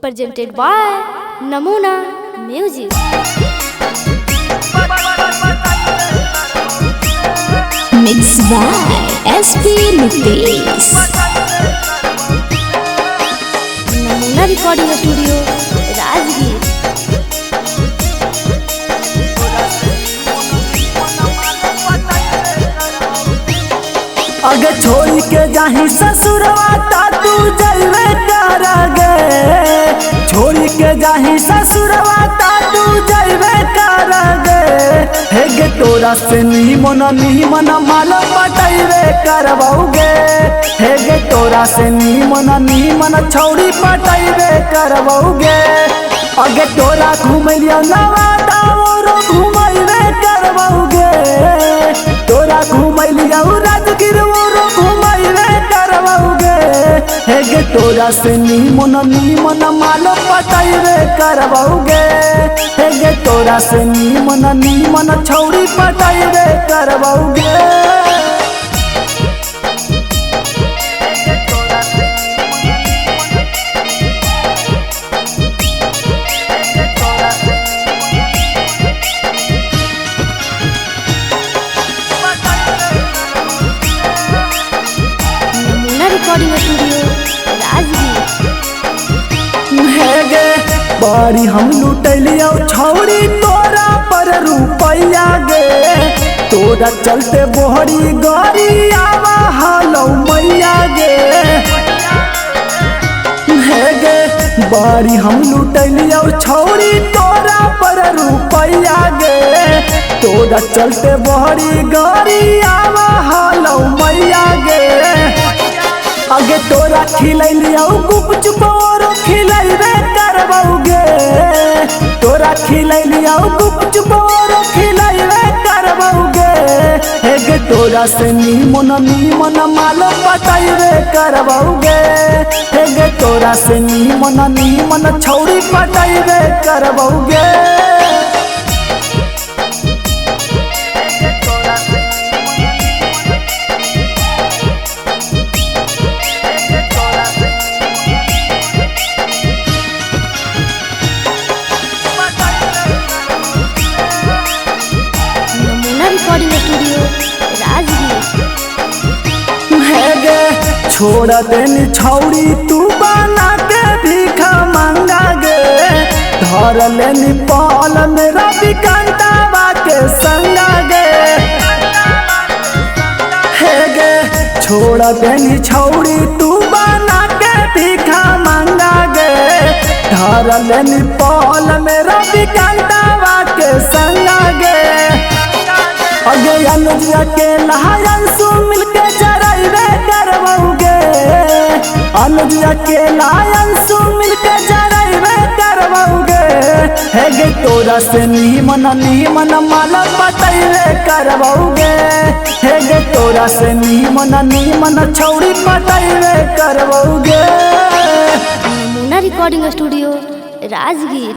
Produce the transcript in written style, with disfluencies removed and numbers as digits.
presented by Namuna Music. Mixed by SP Nitesh. Namuna Recording Studio, Rajgir. अगे छोड़ के जाही ससुरवा ता तू जलवे कर गे। छोड़ के जाही ससुरवा ता तू जलवे कर गे। हे गे तोरा से नीमन माल पटैबे करबौगे। हे गे तोरा से नीमन छौड़ी पटैबे करबौगे। अगे तोरा घुमैलिया नवादा औरो घुमैबे करबौगे। तोरा घुमैलिया राजगीर औरो घुमैबे करबौगे। हे गे तोरा से नीमन माल पटैबे करबौगे। हे गे तोरा से नीमन छौड़ी पटैबे करबौगे। Recording Studio, Rajgir. गे बारी हम लुटैलियो छौड़ी तोरा पर रुपैया गे। तोरा चलते बोहरी गाड़ी आवा हालौ मैया गे। गे बारी हम लुटैलियो छौड़ी तोरा पर रुपैया गे। तोरा चलते बोहरी गाड़ी आवा हालौ मैया गे। अगे तोरा खिलैलियो गुपचुप औरो खिलैबे करबौगे। तोरा खिलैलियो गुपचुप औरो खिलैबे करबौगे। हे गे तोरा से नीमन माल पटैबे करबौगे। हे गे तोरा से नीमन छौड़ी पटैबे करबौगे। Recording Studio, Rajgir. गे छोड़ देनी छौड़ी तू बना के भीखा मांगा गे। धर लेनी पाल मेरा विकांतावा के संगा गे। हे गे छोड़ देनी छौड़ी तू बना के भीखा मांगा गे। धर लेनी पाल मेरा विकांतावा के संगा गे। अगे अनुजिया के लहायंसु मिलके जराइबे करबौगे। अनुजिया के लहायंसु मिलके जराइबे करबौगे। हे गे तोरा से नीमन माल पटैबे करबौगे। हे गे तोरा से नीमन छौड़ी पटैबे करबौगे। Namuna Recording Studio, Rajgir.